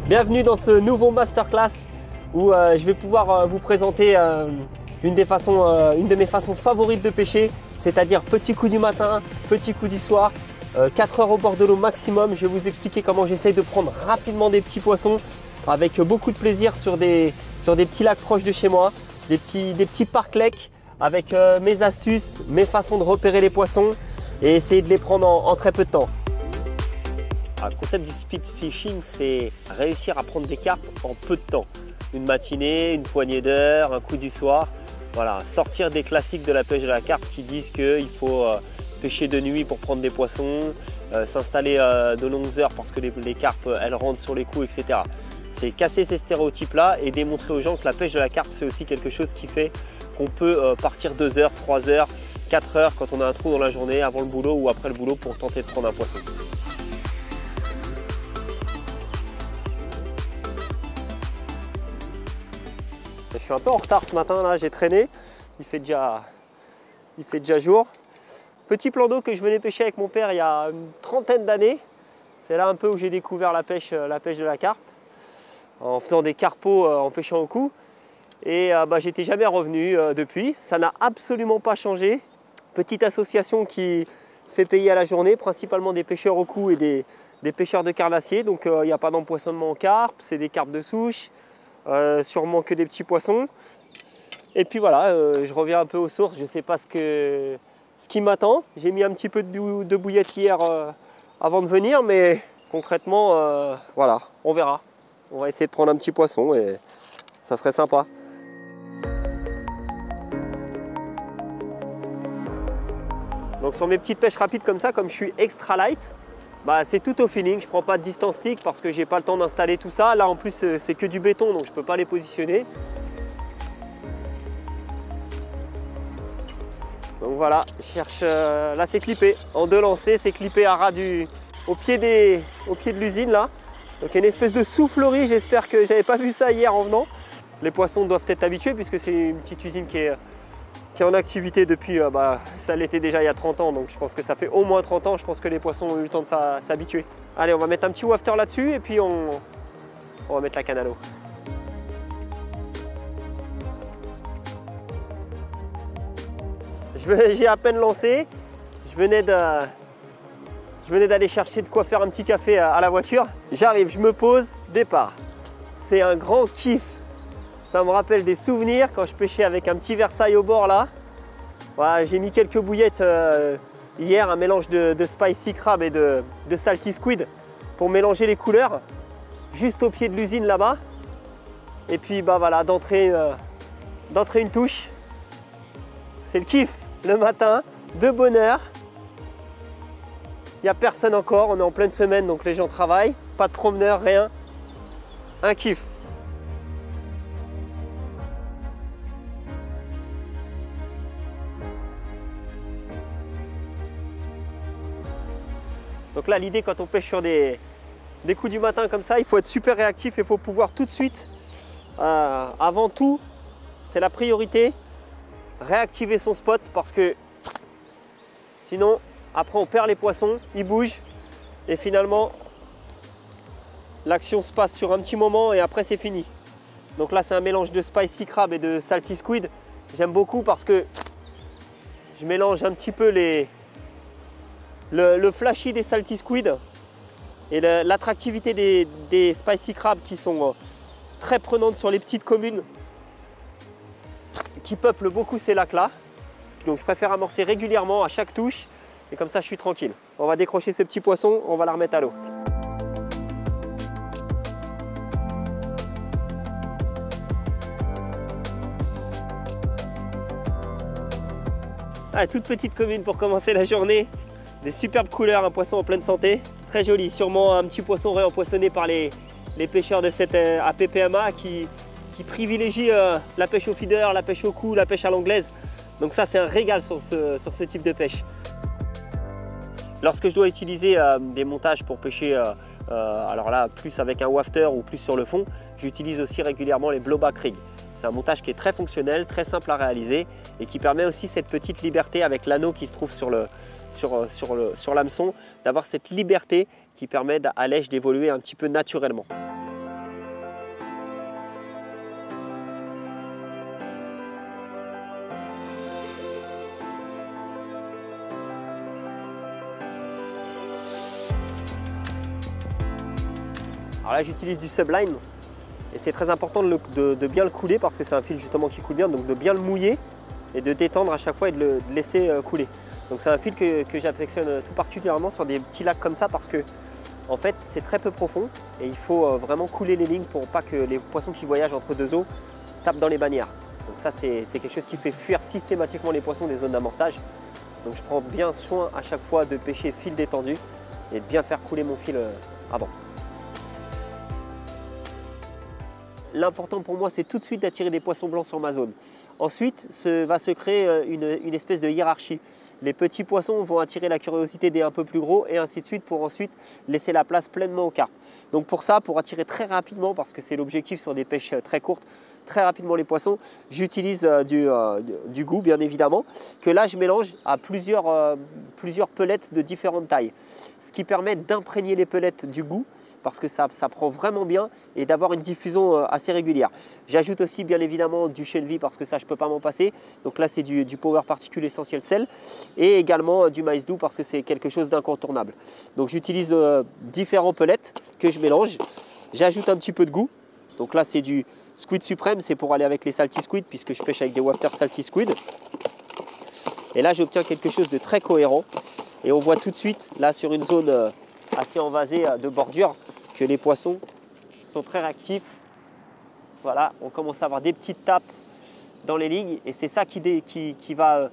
Bienvenue dans ce nouveau masterclass où je vais pouvoir vous présenter une de mes façons favorites de pêcher, c'est-à-dire petit coup du matin, petit coup du soir, 4 heures au bord de l'eau maximum. Je vais vous expliquer comment j'essaye de prendre rapidement des petits poissons avec beaucoup de plaisir sur des petits lacs proches de chez moi, des petits parcs lakes avec mes astuces, mes façons de repérer les poissons et essayer de les prendre en très peu de temps. Alors, le concept du speed fishing, c'est réussir à prendre des carpes en peu de temps. Une matinée, une poignée d'heures, un coup du soir. Voilà, sortir des classiques de la pêche de la carpe qui disent qu'il faut pêcher de nuit pour prendre des poissons, s'installer de longues heures parce que les carpes elles rentrent sur les coups, etc. C'est casser ces stéréotypes-là et démontrer aux gens que la pêche de la carpe, c'est aussi quelque chose qui fait qu'on peut partir 2 heures, 3 heures, 4 heures quand on a un trou dans la journée, avant le boulot ou après le boulot pour tenter de prendre un poisson. Je suis un peu en retard ce matin, là, j'ai traîné, il fait déjà jour. Petit plan d'eau que je venais pêcher avec mon père il y a une trentaine d'années. C'est là un peu où j'ai découvert la pêche de la carpe, en faisant des carpeaux, en pêchant au cou. Et j'étais jamais revenu depuis, ça n'a absolument pas changé. Petite association qui fait payer à la journée, principalement des pêcheurs au cou et des pêcheurs de carnassiers. Donc il n'y a pas d'empoisonnement en carpe, c'est des carpes de souche. Sûrement que des petits poissons. Et puis voilà, je reviens un peu aux sources, je ne sais pas ce qui m'attend. J'ai mis un petit peu de bouillette hier avant de venir, mais concrètement, voilà, on verra. On va essayer de prendre un petit poisson et ça serait sympa. Donc sur mes petites pêches rapides comme ça, comme je suis extra light, c'est tout au feeling, je ne prends pas de distance stick parce que j'ai pas le temps d'installer tout ça. Là en plus c'est que du béton donc je ne peux pas les positionner. Donc voilà, je cherche, là c'est clippé, en 2 lancers, c'est clippé à ras au pied de l'usine là. Donc il y a une espèce de soufflerie, j'espère que j'avais pas vu ça hier en venant. Les poissons doivent être habitués puisque c'est une petite usine qui est en activité depuis, ça l'était déjà il y a 30 ans, donc je pense que ça fait au moins 30 ans, je pense que les poissons ont eu le temps de s'habituer. Allez, on va mettre un petit wafter là-dessus et puis on va mettre la canne à l'eau. J'ai à peine lancé, je venais d'aller chercher de quoi faire un petit café à la voiture. J'arrive, je me pose, départ. C'est un grand kiff. Ça me rappelle des souvenirs quand je pêchais avec un petit Versailles au bord là. Voilà, j'ai mis quelques bouillettes hier, un mélange de spicy crab et de salty squid pour mélanger les couleurs juste au pied de l'usine là-bas. Et puis voilà, d'entrer une touche. C'est le kiff le matin, de bonne heure. Il n'y a personne encore, on est en pleine semaine donc les gens travaillent. Pas de promeneurs, rien. Un kiff. Donc là, l'idée quand on pêche sur des coups du matin comme ça, il faut être super réactif et il faut pouvoir tout de suite, avant tout, c'est la priorité, réactiver son spot parce que sinon, après on perd les poissons, ils bougent et finalement, l'action se passe sur un petit moment et après c'est fini. Donc là, c'est un mélange de spicy crab et de salty squid. J'aime beaucoup parce que je mélange un petit peu le flashy des salty squid et l'attractivité des spicy crabs qui sont très prenantes sur les petites communes qui peuplent beaucoup ces lacs là. Donc je préfère amorcer régulièrement à chaque touche et comme ça je suis tranquille. On va décrocher ce petit poisson, on va la remettre à l'eau. Toute petite commune pour commencer la journée. Des superbes couleurs, un poisson en pleine santé, très joli, sûrement un petit poisson réempoisonné par les pêcheurs de cette APPMA qui privilégient la pêche au feeder, la pêche au cou, la pêche à l'anglaise. Donc ça c'est un régal sur ce type de pêche. Lorsque je dois utiliser des montages pour pêcher, alors là plus avec un wafter ou plus sur le fond, j'utilise aussi régulièrement les blowback rigs. C'est un montage qui est très fonctionnel, très simple à réaliser et qui permet aussi cette petite liberté avec l'anneau qui se trouve sur l'hameçon, d'avoir cette liberté qui permet à l'èche d'évoluer un petit peu naturellement. Alors là j'utilise du Sublime et c'est très important de bien le couler parce que c'est un fil justement qui coule bien, donc de bien le mouiller et de détendre à chaque fois et de le laisser couler. Donc c'est un fil que j'affectionne tout particulièrement sur des petits lacs comme ça parce que en fait c'est très peu profond et il faut vraiment couler les lignes pour pas que les poissons qui voyagent entre deux eaux tapent dans les bannières. Donc ça c'est quelque chose qui fait fuir systématiquement les poissons des zones d'amorçage. Donc je prends bien soin à chaque fois de pêcher fil détendu et de bien faire couler mon fil avant. L'important pour moi, c'est tout de suite d'attirer des poissons blancs sur ma zone. Ensuite, va se créer une espèce de hiérarchie. Les petits poissons vont attirer la curiosité des un peu plus gros et ainsi de suite pour ensuite laisser la place pleinement aux carpes. Donc pour ça, pour attirer très rapidement, parce que c'est l'objectif sur des pêches très courtes, très rapidement les poissons, j'utilise du goût bien évidemment, que là je mélange à plusieurs pelettes de différentes tailles. Ce qui permet d'imprégner les pelettes du goût parce que ça prend vraiment bien et d'avoir une diffusion assez régulière. J'ajoute aussi bien évidemment du chène vie parce que ça je ne peux pas m'en passer. Donc là c'est du Power Particle Essentiel Sel et également du maïs doux parce que c'est quelque chose d'incontournable. Donc j'utilise différents pelettes que je mélange. J'ajoute un petit peu de goût. Donc là c'est du Squid Suprême, c'est pour aller avec les Salty Squid puisque je pêche avec des Wafter Salty Squid. Et là j'obtiens quelque chose de très cohérent. Et on voit tout de suite là sur une zone assez envasée de bordure que les poissons sont très réactifs. Voilà, on commence à avoir des petites tapes dans les lignes et c'est ça qui va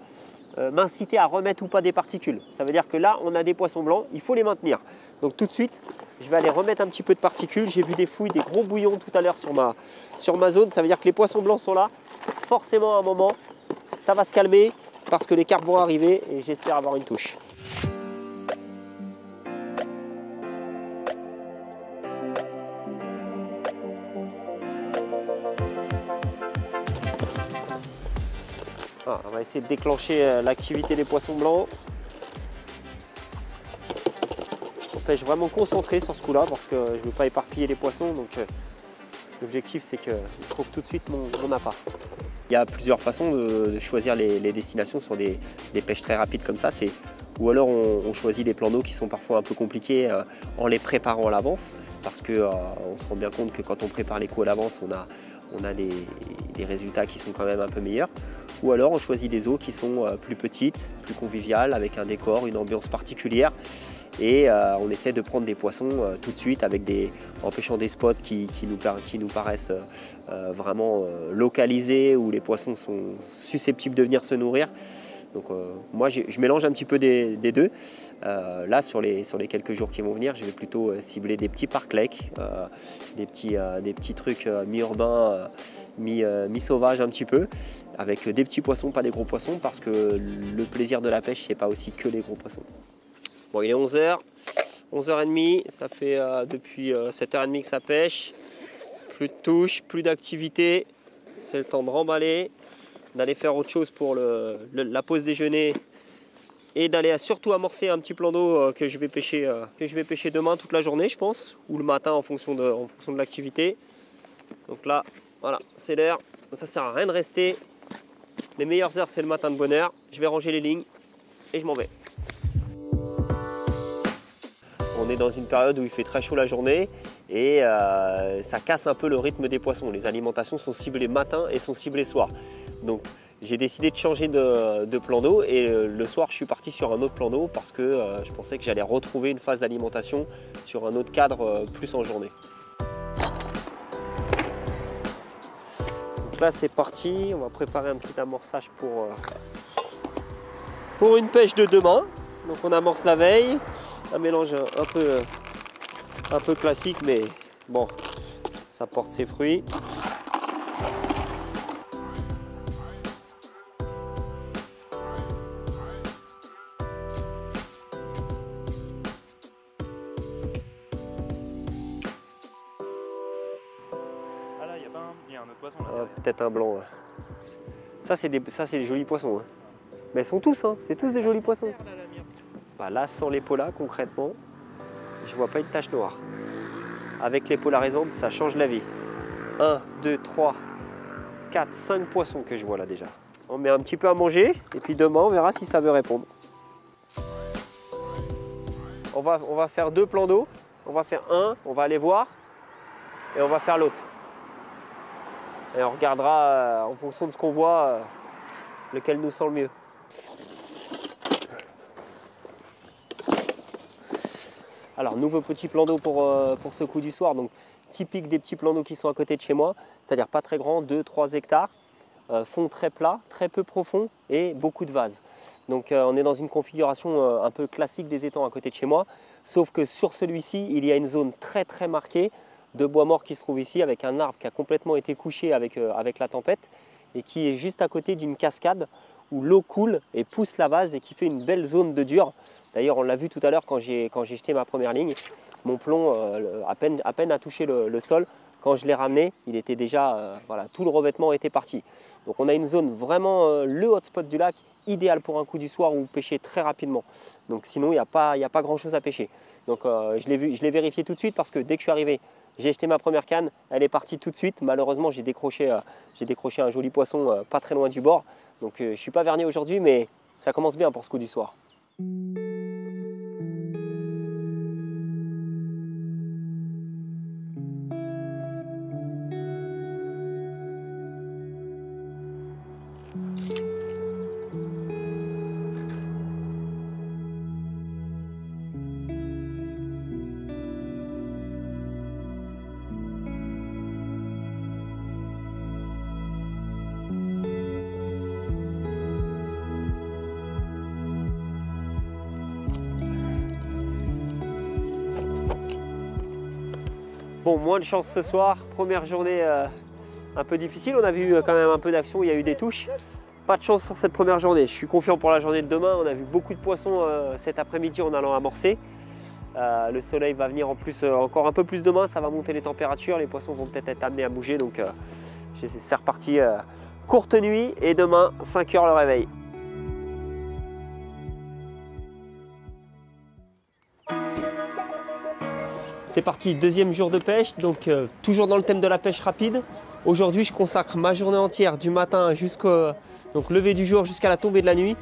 m'inciter à remettre ou pas des particules. Ça veut dire que là, on a des poissons blancs, il faut les maintenir. Donc tout de suite, je vais aller remettre un petit peu de particules. J'ai vu des fouilles, des gros bouillons tout à l'heure sur ma zone. Ça veut dire que les poissons blancs sont là. Forcément, à un moment, ça va se calmer parce que les carpes vont arriver et j'espère avoir une touche. Ah, on va essayer de déclencher l'activité des poissons blancs. On pêche vraiment concentré sur ce coup-là parce que je ne veux pas éparpiller les poissons. Donc l'objectif c'est qu'ils trouvent tout de suite mon appât. Il y a plusieurs façons de choisir les destinations sur des pêches très rapides comme ça. Ou alors on choisit des plans d'eau qui sont parfois un peu compliqués en les préparant à l'avance. Parce qu'on se rend bien compte que quand on prépare les coups à l'avance, on a des résultats qui sont quand même un peu meilleurs. Ou alors on choisit des eaux qui sont plus petites, plus conviviales, avec un décor, une ambiance particulière. Et on essaie de prendre des poissons tout de suite en pêchant des spots qui nous paraissent vraiment localisés, où les poissons sont susceptibles de venir se nourrir. Donc moi je mélange un petit peu des deux. Là sur les quelques jours qui vont venir, je vais plutôt cibler des petits parkleks, des petits trucs mi-urbains, mi-sauvages un petit peu, avec des petits poissons, pas des gros poissons, parce que le plaisir de la pêche c'est pas aussi que les gros poissons. Bon, il est 11h, 11h30, ça fait depuis 7h30 que ça pêche. Plus de touches, plus d'activité, c'est le temps de remballer, d'aller faire autre chose pour la pause déjeuner et d'aller surtout amorcer un petit plan d'eau que je vais pêcher demain toute la journée je pense, ou le matin en fonction de l'activité. Donc là, voilà, c'est l'heure, ça sert à rien de rester. Les meilleures heures c'est le matin de bonne heure. Je vais ranger les lignes et je m'en vais. On est dans une période où il fait très chaud la journée et ça casse un peu le rythme des poissons. Les alimentations sont ciblées matin et sont ciblées soir. Donc j'ai décidé de changer de plan d'eau et le soir je suis parti sur un autre plan d'eau parce que je pensais que j'allais retrouver une phase d'alimentation sur un autre cadre plus en journée. Donc là c'est parti, on va préparer un petit amorçage pour une pêche de demain. Donc on amorce la veille. Un mélange un peu classique, mais bon, ça porte ses fruits. Ah là, il y a un autre poisson là. Peut-être un blanc. Ouais. Ça, c'est des jolis poissons. Hein. Mais ils sont tous, hein, c'est tous des jolis poissons. Bah là, sans l'épaula, concrètement, je vois pas une tache noire. Avec les polarisantes, ça change la vie. 1, 2, 3, 4, 5 poissons que je vois là déjà. On met un petit peu à manger et puis demain, on verra si ça veut répondre. On va faire 2 plans d'eau. On va faire un, on va aller voir. et on va faire l'autre. Et on regardera en fonction de ce qu'on voit lequel nous sent le mieux. Alors nouveau petit plan d'eau pour ce coup du soir, donc typique des petits plans d'eau qui sont à côté de chez moi, c'est-à-dire pas très grand, 2-3 hectares, fond très plat, très peu profond et beaucoup de vases. Donc on est dans une configuration un peu classique des étangs à côté de chez moi, sauf que sur celui-ci il y a une zone très marquée de bois mort qui se trouve ici avec un arbre qui a complètement été couché avec la tempête et qui est juste à côté d'une cascade où l'eau coule et pousse la vase et qui fait une belle zone de dur. D'ailleurs on l'a vu tout à l'heure quand j'ai jeté ma première ligne, mon plomb à peine a touché le sol. Quand je l'ai ramené, il était déjà, voilà, tout le revêtement était parti. Donc on a une zone vraiment, le hotspot du lac, idéal pour un coup du soir ou pêcher très rapidement. Donc sinon il n'y a pas grand chose à pêcher. Donc je l'ai vérifié tout de suite parce que dès que je suis arrivé, j'ai jeté ma première canne, elle est partie tout de suite. Malheureusement j'ai décroché un joli poisson pas très loin du bord. Donc je ne suis pas verné aujourd'hui mais ça commence bien pour ce coup du soir. Bon, moins de chance ce soir, première journée un peu difficile, on a vu quand même un peu d'action, il y a eu des touches. Pas de chance sur cette première journée, je suis confiant pour la journée de demain, on a vu beaucoup de poissons cet après-midi en allant amorcer. Le soleil va venir en plus encore un peu plus demain, ça va monter les températures, les poissons vont peut-être être amenés à bouger, donc c'est reparti courte nuit et demain 5 h le réveil. C'est parti, deuxième jour de pêche, donc toujours dans le thème de la pêche rapide. Aujourd'hui, je consacre ma journée entière du matin jusqu'au lever du jour jusqu'à la tombée de la nuit.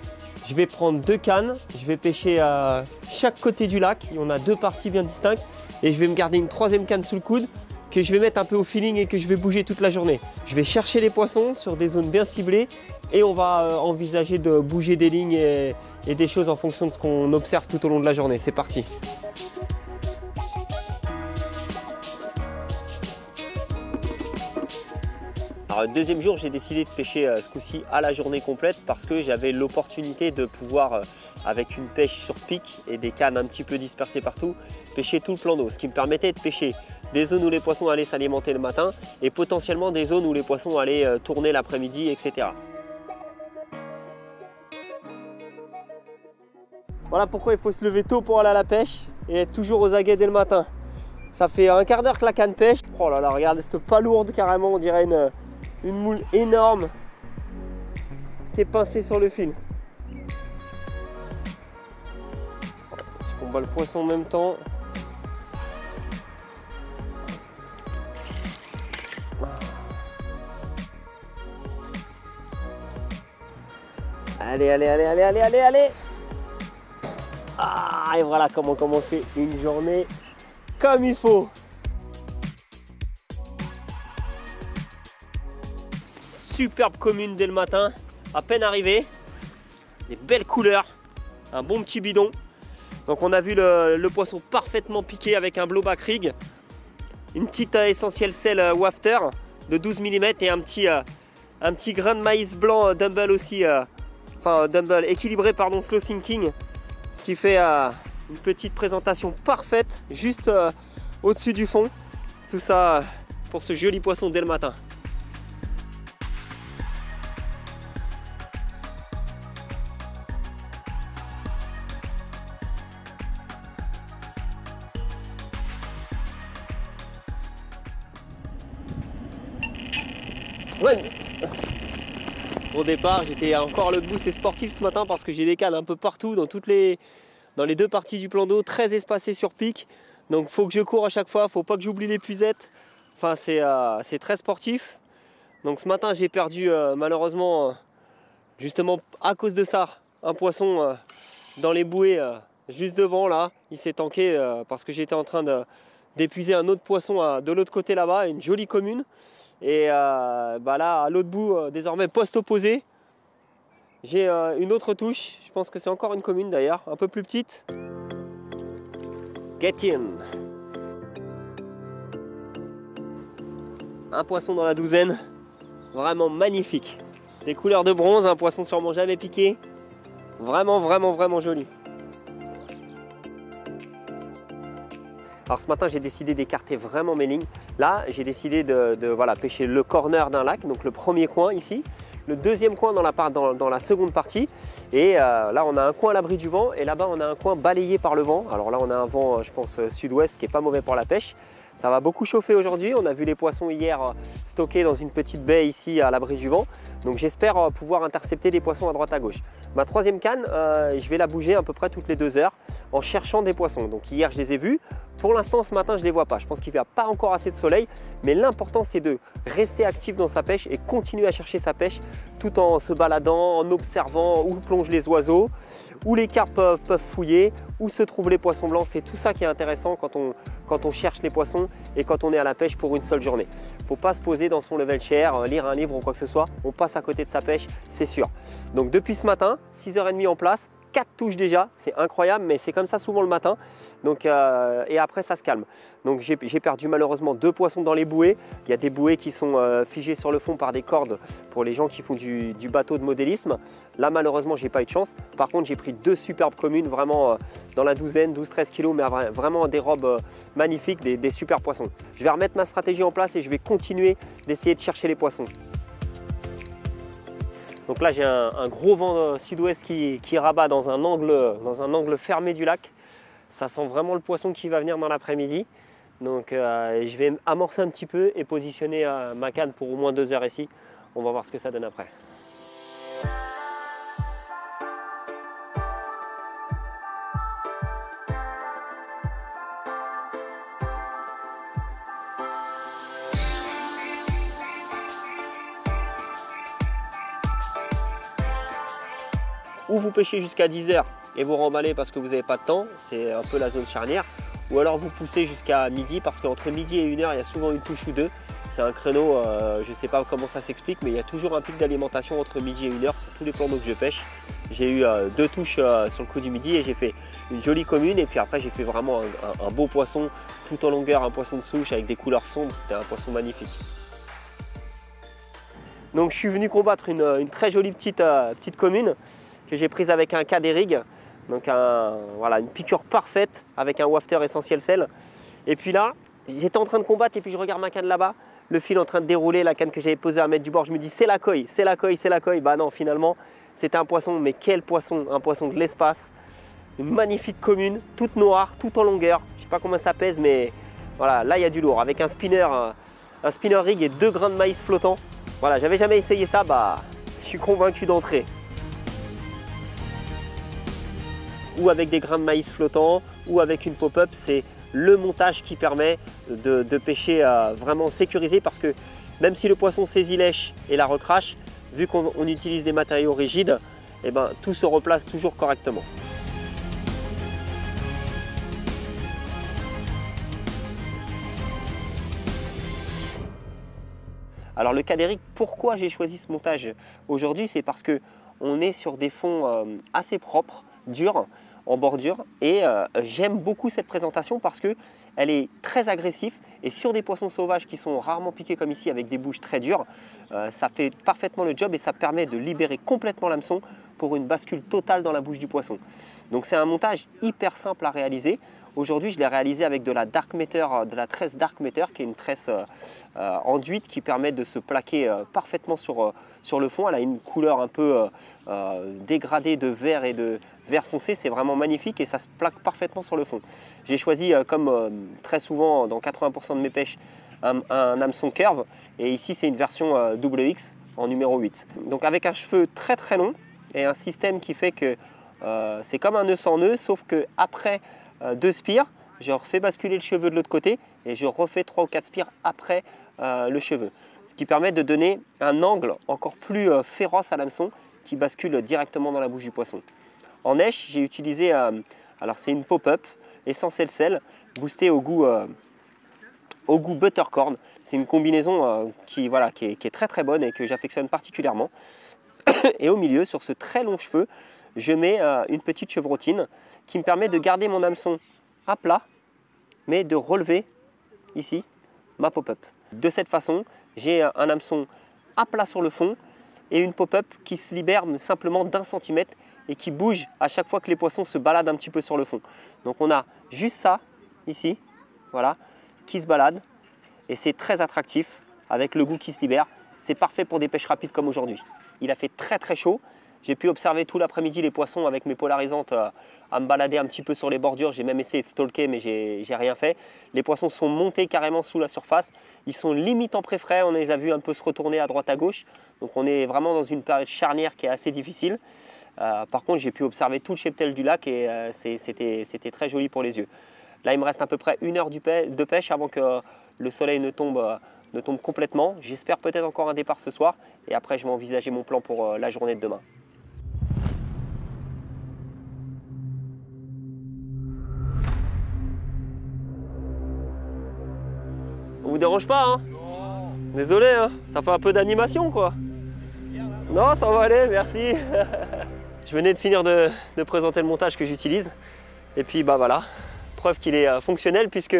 Je vais prendre 2 cannes, je vais pêcher à chaque côté du lac. Il y en a 2 parties bien distinctes et je vais me garder une 3e canne sous le coude que je vais mettre un peu au feeling et que je vais bouger toute la journée. Je vais chercher les poissons sur des zones bien ciblées et on va envisager de bouger des lignes et des choses en fonction de ce qu'on observe tout au long de la journée. C'est parti. Alors, deuxième jour, j'ai décidé de pêcher ce coup-ci à la journée complète parce que j'avais l'opportunité de pouvoir, avec une pêche sur pic et des cannes un petit peu dispersées partout, pêcher tout le plan d'eau. Ce qui me permettait de pêcher des zones où les poissons allaient s'alimenter le matin et potentiellement des zones où les poissons allaient tourner l'après-midi, etc. Voilà pourquoi il faut se lever tôt pour aller à la pêche et être toujours aux aguets dès le matin. Ça fait un quart d'heure que la canne pêche. Oh là là, regardez cette palourde carrément, on dirait une moule énorme qui est pincée sur le fil. On bat le poisson en même temps. Allez, allez, allez, allez, allez, allez, allez. Ah, et voilà comment commencer une journée comme il faut. Superbe commune dès le matin, à peine arrivé, des belles couleurs, un bon petit bidon. Donc on a vu le poisson parfaitement piqué avec un blowback rig, une petite essentielle sel wafter de 12 mm et un petit grain de maïs blanc dumble aussi, dumble équilibré pardon, slow sinking, ce qui fait une petite présentation parfaite juste au-dessus du fond. Tout ça pour ce joli poisson dès le matin. Ouais. Au départ, j'étais encore le boost et sportif ce matin parce que j'ai des cannes un peu partout dans les 2 parties du plan d'eau, très espacées sur pic. Donc il faut que je cours à chaque fois, faut pas que j'oublie les puisettes. Enfin c'est très sportif. Donc ce matin j'ai perdu malheureusement justement à cause de ça un poisson dans les bouées juste devant là. Il s'est tanké parce que j'étais en train d'épuiser un autre poisson de l'autre côté là-bas, une jolie commune. Et là, à l'autre bout, désormais poste opposé, j'ai une autre touche. Je pense que c'est encore une commune d'ailleurs, un peu plus petite. Get in. Un poisson dans la douzaine, vraiment magnifique. Des couleurs de bronze, un poisson sûrement jamais piqué. Vraiment, vraiment, vraiment joli. Alors ce matin, j'ai décidé d'écarter vraiment mes lignes. Là, j'ai décidé de pêcher le corner d'un lac, donc le premier coin ici. Le deuxième coin dans la seconde partie. Et là, on a un coin à l'abri du vent. Et là-bas, on a un coin balayé par le vent. Alors là, on a un vent, je pense, sud-ouest qui n'est pas mauvais pour la pêche. Ça va beaucoup chauffer aujourd'hui. On a vu les poissons hier stockés dans une petite baie ici à l'abri du vent. Donc j'espère pouvoir intercepter des poissons à droite à gauche. Ma troisième canne, je vais la bouger à peu près toutes les 2 heures en cherchant des poissons. Donc hier, je les ai vus. Pour l'instant, ce matin, je ne les vois pas. Je pense qu'il n'y a pas encore assez de soleil. Mais l'important, c'est de rester actif dans sa pêche et continuer à chercher sa pêche tout en se baladant, en observant où plongent les oiseaux, où les carpes peuvent fouiller, où se trouvent les poissons blancs. C'est tout ça qui est intéressant quand on cherche les poissons et quand on est à la pêche pour une seule journée. Il ne faut pas se poser dans son level chair, lire un livre ou quoi que ce soit. On passe à côté de sa pêche, c'est sûr. Donc depuis ce matin, 6h30 en place. 4 touches déjà, c'est incroyable, mais c'est comme ça souvent le matin. Donc, et après, ça se calme. Donc j'ai perdu malheureusement 2 poissons dans les bouées. Il y a des bouées qui sont figées sur le fond par des cordes pour les gens qui font du bateau de modélisme. Là, malheureusement, j'ai pas eu de chance. Par contre, j'ai pris 2 superbes communes, vraiment dans la douzaine, 12-13 kg, mais vraiment des robes magnifiques, des super poissons. Je vais remettre ma stratégie en place et je vais continuer d'essayer de chercher les poissons. Donc là, j'ai un gros vent sud-ouest qui rabat dans un angle fermé du lac. Ça sent vraiment le poisson qui va venir dans l'après-midi. Donc je vais amorcer un petit peu et positionner ma canne pour au moins 2 heures ici. On va voir ce que ça donne après. Ou vous pêchez jusqu'à 10 h et vous remballez parce que vous n'avez pas de temps, c'est un peu la zone charnière. Ou alors vous poussez jusqu'à midi parce qu'entre midi et 1 h, il y a souvent une touche ou 2. C'est un créneau, je ne sais pas comment ça s'explique, mais il y a toujours un pic d'alimentation entre midi et 1 h sur tous les plans d'eau que je pêche. J'ai eu 2 touches sur le coup du midi et j'ai fait une jolie commune. Et puis après, j'ai fait vraiment un beau poisson tout en longueur, un poisson de souche avec des couleurs sombres. C'était un poisson magnifique. Donc je suis venu combattre une très jolie petite commune que j'ai prise avec un K-Rig, donc une piqûre parfaite avec un wafter essentiel sel. Et puis là, j'étais en train de combattre et puis je regarde ma canne là-bas, le fil en train de dérouler, la canne que j'avais posée à 1 mètre du bord, je me dis c'est la coille, c'est la coille, c'est la coille. Bah non, finalement, c'était un poisson, mais quel poisson, un poisson de l'espace, une magnifique commune, toute noire, toute en longueur. Je ne sais pas combien ça pèse, mais voilà, là il y a du lourd, avec un spinner rig et 2 grains de maïs flottants. Voilà, j'avais jamais essayé ça, bah je suis convaincu d'entrer. Ou avec des grains de maïs flottants, ou avec une pop-up, c'est le montage qui permet de pêcher vraiment sécurisé, parce que même si le poisson saisit lèche et la recrache, vu qu'on utilise des matériaux rigides, eh ben, tout se replace toujours correctement. Alors le K-Rig, pourquoi j'ai choisi ce montage aujourd'hui, c'est parce que on est sur des fonds assez propres, durs, en bordure, et j'aime beaucoup cette présentation parce qu'elle est très agressive, et sur des poissons sauvages qui sont rarement piqués comme ici avec des bouches très dures, ça fait parfaitement le job et ça permet de libérer complètement l'hameçon pour une bascule totale dans la bouche du poisson. Donc c'est un montage hyper simple à réaliser. Aujourd'hui, je l'ai réalisé avec de la Dark Matter, de la tresse Dark Matter, qui est une tresse enduite qui permet de se plaquer parfaitement sur le fond. Elle a une couleur un peu dégradée de vert et de vert foncé. C'est vraiment magnifique et ça se plaque parfaitement sur le fond. J'ai choisi, comme très souvent dans 80% de mes pêches, un hameçon curve. Et ici, c'est une version WX en numéro 8. Donc avec un cheveu très très long et un système qui fait que c'est comme un nœud sans nœud, sauf qu'après 2 spires, je refais basculer le cheveu de l'autre côté et je refais 3 ou 4 spires après le cheveu. Ce qui permet de donner un angle encore plus féroce à l'hameçon qui bascule directement dans la bouche du poisson. En nèche, j'ai utilisé, alors c'est une pop-up, essentiel sel, boostée au goût au goût buttercorn. C'est une combinaison qui est très très bonne et que j'affectionne particulièrement. Et au milieu, sur ce très long cheveu, je mets une petite chevrotine qui me permet de garder mon hameçon à plat, mais de relever ici ma pop-up. De cette façon, j'ai un hameçon à plat sur le fond et une pop-up qui se libère simplement d'1 centimètre et qui bouge à chaque fois que les poissons se baladent un petit peu sur le fond. Donc on a juste ça ici, voilà, qui se balade et c'est très attractif avec le goût qui se libère. C'est parfait pour des pêches rapides comme aujourd'hui. Il a fait très très chaud. J'ai pu observer tout l'après-midi les poissons avec mes polarisantes à me balader un petit peu sur les bordures. J'ai même essayé de stalker mais j'ai rien fait. Les poissons sont montés carrément sous la surface. Ils sont limite en pré-frais. On les a vus un peu se retourner à droite à gauche. Donc on est vraiment dans une période charnière qui est assez difficile. Par contre, j'ai pu observer tout le cheptel du lac et c'était très joli pour les yeux. Là, il me reste à peu près 1 heure de pêche avant que le soleil ne tombe complètement. J'espère peut-être encore un départ ce soir. Et après, je vais envisager mon plan pour la journée de demain. On vous dérange pas, hein? Non. Désolé, hein, ça fait un peu d'animation, quoi. Non, ça va aller, merci. Je venais de finir de présenter le montage que j'utilise. Et puis, bah voilà, preuve qu'il est fonctionnel puisque,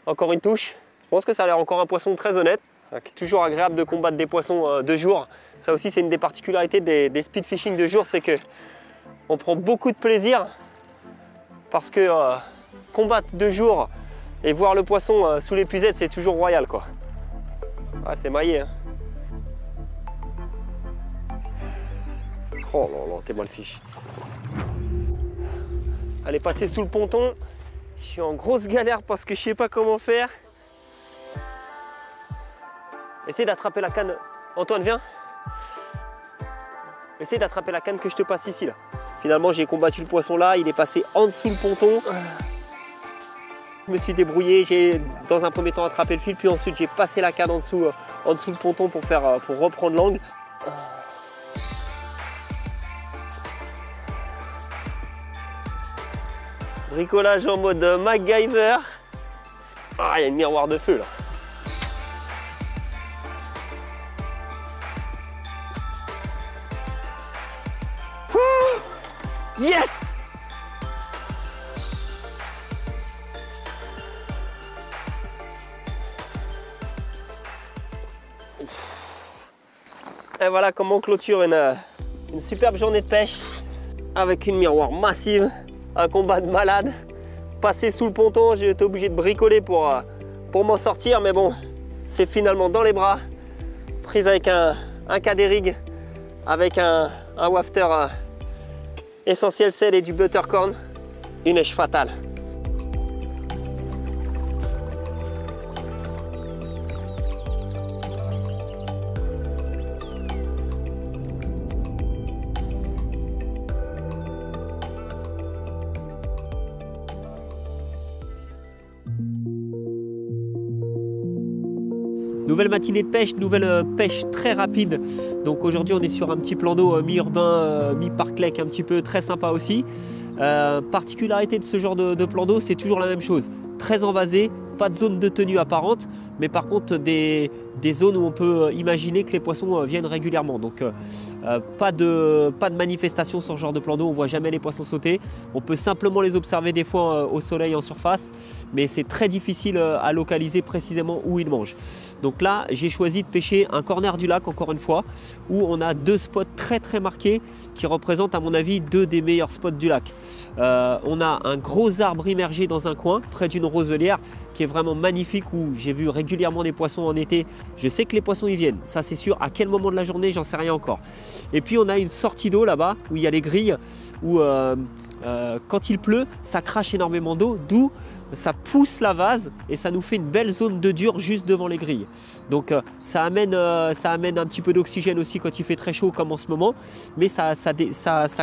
encore une touche. Je pense que ça a l'air encore un poisson très honnête. Toujours agréable de combattre des poissons de jour. Ça aussi, c'est une des particularités des speed fishing de jour, c'est que on prend beaucoup de plaisir parce que combattre de jour et voir le poisson sous l'épuisette, c'est toujours royal, quoi. Ah, c'est maillé, hein. Oh là là, t'es mal fiche. Elle est passée sous le ponton. Je suis en grosse galère parce que je sais pas comment faire. Essaye d'attraper la canne. Antoine, viens. Essaye d'attraper la canne que je te passe ici, là. Finalement, j'ai combattu le poisson là. Il est passé en dessous le ponton. Je me suis débrouillé. J'ai dans un premier temps attrapé le fil, puis ensuite j'ai passé la canne en dessous le ponton pour reprendre l'angle. Bricolage en mode MacGyver. Ah, il y a une miroir de feu là. Ouh, yes! Et voilà comment on clôture une superbe journée de pêche avec une miroir massive, un combat de malade, passé sous le ponton, j'ai été obligé de bricoler pour m'en sortir, mais bon, c'est finalement dans les bras, prise avec un cadet rig, avec un wafter essentiel sel et du buttercorn, une éche fatale. Nouvelle matinée de pêche, nouvelle pêche très rapide. Donc aujourd'hui on est sur un petit plan d'eau mi-urbain, mi-parc lake, un petit peu très sympa aussi. Particularité de ce genre de plan d'eau, c'est toujours la même chose. Très envasé, pas de zone de tenue apparente, mais par contre des zones où on peut imaginer que les poissons viennent régulièrement. Donc pas de manifestation sur ce genre de plan d'eau, on ne voit jamais les poissons sauter. On peut simplement les observer des fois au soleil en surface, mais c'est très difficile à localiser précisément où ils mangent. Donc là, j'ai choisi de pêcher un corner du lac, encore une fois, où on a 2 spots très très marqués qui représentent à mon avis 2 des meilleurs spots du lac. On a un gros arbre immergé dans un coin, près d'une roselière, qui est vraiment magnifique, où j'ai vu régulièrement des poissons en été. Je sais que les poissons y viennent, ça c'est sûr. À quel moment de la journée, j'en sais rien encore. Et puis on a une sortie d'eau là-bas, où il y a les grilles, où quand il pleut, ça crache énormément d'eau, d'où ça pousse la vase et ça nous fait une belle zone de dur juste devant les grilles. Donc ça amène un petit peu d'oxygène aussi quand il fait très chaud comme en ce moment, mais ça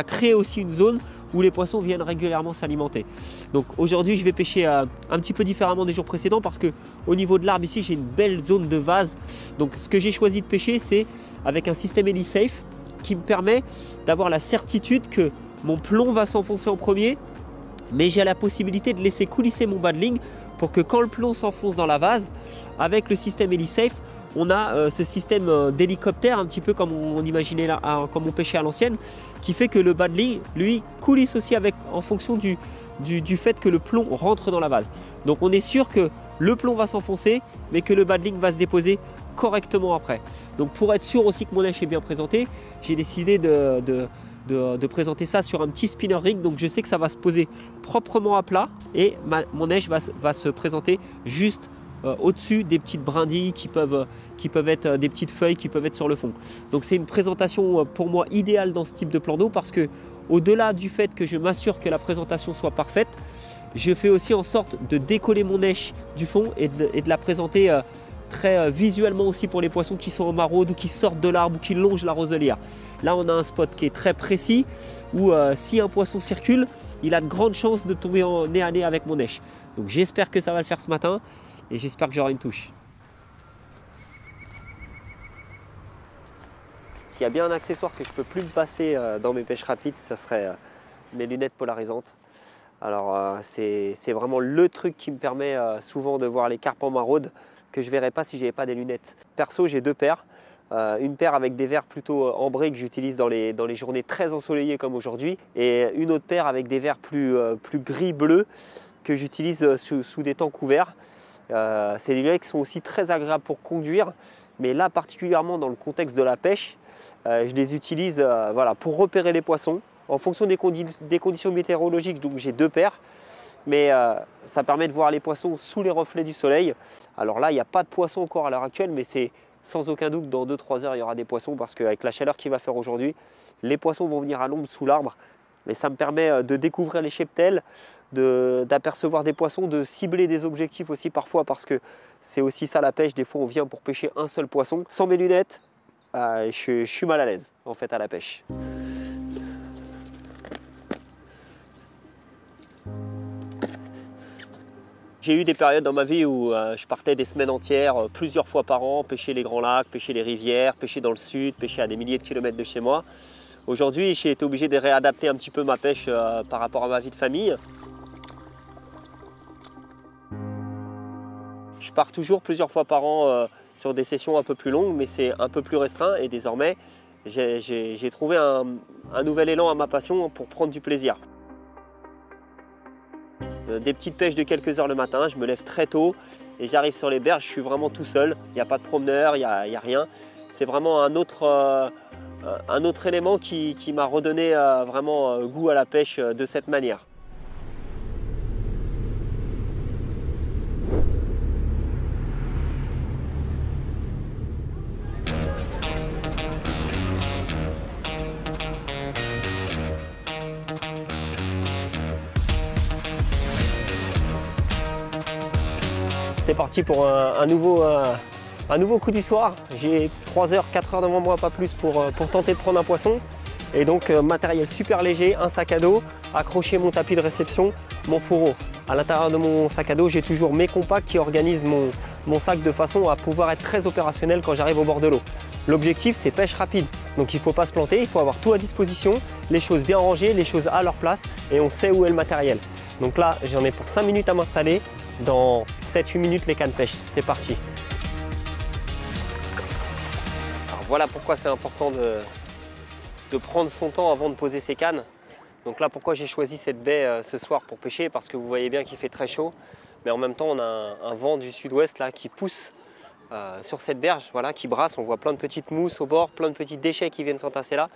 crée aussi une zone où les poissons viennent régulièrement s'alimenter. Donc aujourd'hui je vais pêcher un petit peu différemment des jours précédents parce que au niveau de l'arbre ici j'ai une belle zone de vase. Donc ce que j'ai choisi de pêcher, c'est avec un système EliSafe qui me permet d'avoir la certitude que mon plomb va s'enfoncer en premier mais j'ai la possibilité de laisser coulisser mon bas de ligne pour que quand le plomb s'enfonce dans la vase, avec le système HeliSafe, on a ce système d'hélicoptère, un petit peu comme on imaginait là, comme on pêchait à l'ancienne, qui fait que le bas de ligne, lui, coulisse aussi en fonction du fait que le plomb rentre dans la vase. Donc on est sûr que le plomb va s'enfoncer, mais que le bas de ligne va se déposer correctement après. Donc pour être sûr aussi que mon neige est bien présenté, j'ai décidé de présenter ça sur un petit spinner rig. Donc je sais que ça va se poser proprement à plat et mon neige va se présenter juste au-dessus des petites brindilles qui peuvent être des petites feuilles qui peuvent être sur le fond. Donc c'est une présentation pour moi idéale dans ce type de plan d'eau parce que au-delà du fait que je m'assure que la présentation soit parfaite, je fais aussi en sorte de décoller mon neige du fond et de la présenter très visuellement aussi pour les poissons qui sont en maraude ou qui sortent de l'arbre ou qui longent la roselière. Là on a un spot qui est très précis où si un poisson circule, il a de grandes chances de tomber en nez à nez avec mon neige. Donc j'espère que ça va le faire ce matin et j'espère que j'aurai une touche. S'il y a bien un accessoire que je ne peux plus me passer dans mes pêches rapides, ça serait mes lunettes polarisantes. Alors c'est vraiment le truc qui me permet souvent de voir les carpes en maraude que je ne verrais pas si je n'avais pas des lunettes. Perso, j'ai deux paires. Une paire avec des verres plutôt ambrés que j'utilise dans les journées très ensoleillées comme aujourd'hui, et une autre paire avec des verres plus gris-bleu que j'utilise sous des temps couverts. C'est des lunettes qui sont aussi très agréables pour conduire, mais là particulièrement dans le contexte de la pêche, je les utilise voilà, pour repérer les poissons en fonction des conditions météorologiques. Donc j'ai deux paires, mais ça permet de voir les poissons sous les reflets du soleil. Alors là, il n'y a pas de poissons encore à l'heure actuelle, mais c'est sans aucun doute dans 2-3 heures, il y aura des poissons parce qu'avec la chaleur qu'il va faire aujourd'hui, les poissons vont venir à l'ombre sous l'arbre. Mais ça me permet de découvrir les cheptels, d'apercevoir des poissons, de cibler des objectifs aussi parfois parce que c'est aussi ça la pêche. Des fois, on vient pour pêcher un seul poisson. Sans mes lunettes, je suis mal à l'aise en fait à la pêche. J'ai eu des périodes dans ma vie où je partais des semaines entières, plusieurs fois par an, pêcher les grands lacs, pêcher les rivières, pêcher dans le sud, pêcher à des milliers de kilomètres de chez moi. Aujourd'hui, j'ai été obligé de réadapter un petit peu ma pêche par rapport à ma vie de famille. Je pars toujours plusieurs fois par an sur des sessions un peu plus longues, mais c'est un peu plus restreint et désormais, j'ai trouvé un nouvel élan à ma passion pour prendre du plaisir. Des petites pêches de quelques heures le matin, je me lève très tôt et j'arrive sur les berges, je suis vraiment tout seul, il n'y a pas de promeneur, il n'y a rien. C'est vraiment un autre élément qui m'a redonné vraiment goût à la pêche de cette manière. C'est parti pour un nouveau coup du soir. J'ai 3 heures, 4 heures devant moi, pas plus, pour tenter de prendre un poisson. Et donc matériel super léger, un sac à dos, accrocher mon tapis de réception, mon fourreau. À l'intérieur de mon sac à dos, j'ai toujours mes compacts qui organisent mon sac de façon à pouvoir être très opérationnel quand j'arrive au bord de l'eau. L'objectif, c'est pêche rapide. Donc il ne faut pas se planter, il faut avoir tout à disposition, les choses bien rangées, les choses à leur place et on sait où est le matériel. Donc là, j'en ai pour 5 minutes à m'installer. Dans 7-8 minutes, les cannes pêche. C'est parti. Alors voilà pourquoi c'est important de prendre son temps avant de poser ses cannes. Donc là, pourquoi j'ai choisi cette baie ce soir pour pêcher, parce que vous voyez bien qu'il fait très chaud, mais en même temps, on a un vent du sud-ouest là qui pousse sur cette berge, voilà, qui brasse. On voit plein de petites mousses au bord, plein de petits déchets qui viennent s'entasser là.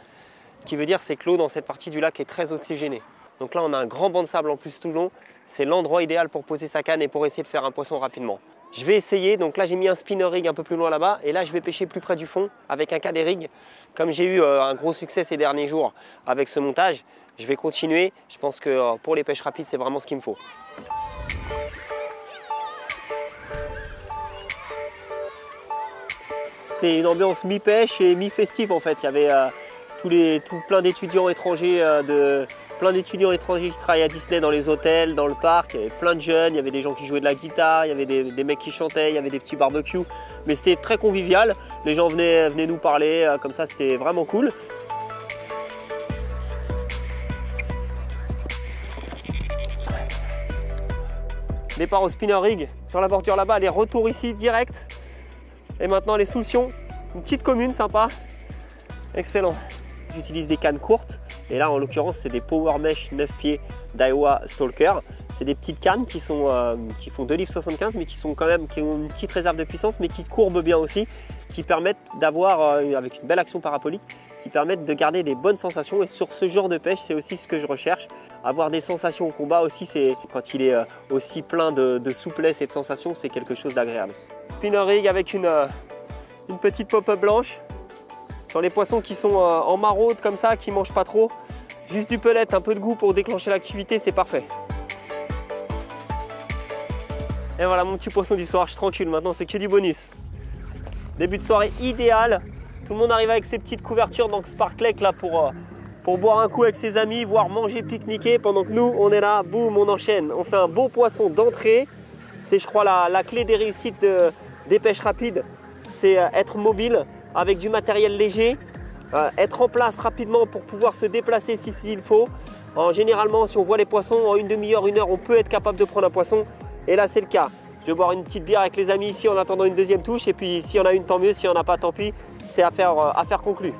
Ce qui veut dire, c'est que l'eau dans cette partie du lac est très oxygénée. Donc là, on a un grand banc de sable en plus tout le long. C'est l'endroit idéal pour poser sa canne et pour essayer de faire un poisson rapidement. Je vais essayer, donc là j'ai mis un spinner rig un peu plus loin là-bas et là je vais pêcher plus près du fond avec un cadet rig. Comme j'ai eu un gros succès ces derniers jours avec ce montage, je vais continuer. Je pense que pour les pêches rapides, c'est vraiment ce qu'il me faut. C'était une ambiance mi-pêche et mi-festive en fait. Il y avait plein d'étudiants étrangers qui travaillent à Disney dans les hôtels, dans le parc. Il y avait plein de jeunes, il y avait des gens qui jouaient de la guitare, il y avait des mecs qui chantaient, il y avait des petits barbecues. Mais c'était très convivial, les gens venaient nous parler, comme ça c'était vraiment cool. Départ au spinner rig sur la bordure là-bas, les retours ici direct. Et maintenant les solutions, une petite commune sympa. Excellent. J'utilise des cannes courtes et là en l'occurrence c'est des Power Mesh 9 pieds Daiwa Stalker. C'est des petites cannes qui font 2,75 livres mais qui ont une petite réserve de puissance mais qui courbent bien aussi, qui permettent d'avoir, avec une belle action parabolique, qui permettent de garder des bonnes sensations. Et sur ce genre de pêche, c'est aussi ce que je recherche. Avoir des sensations au combat aussi, c'est quand il est aussi plein de souplesse et de sensations, c'est quelque chose d'agréable. Spinner rig avec une petite pop-up blanche. Sur les poissons qui sont en maraude comme ça, qui ne mangent pas trop, juste du pellet, un peu de goût pour déclencher l'activité, c'est parfait. Et voilà mon petit poisson du soir, je suis tranquille, maintenant c'est que du bonus. Début de soirée idéal, tout le monde arrive avec ses petites couvertures donc Spark Lake là pour boire un coup avec ses amis, voire manger, pique-niquer, pendant que nous on est là, boum, on enchaîne. On fait un beau poisson d'entrée, c'est je crois la clé des réussites des pêches rapides, c'est être mobile avec du matériel léger, être en place rapidement pour pouvoir se déplacer s'il faut. Généralement si on voit les poissons en une demi-heure, une heure, on peut être capable de prendre un poisson et là c'est le cas. Je vais boire une petite bière avec les amis ici en attendant une deuxième touche et puis s'il y en a une tant mieux, s'il n'y en a pas tant pis, c'est affaire conclue.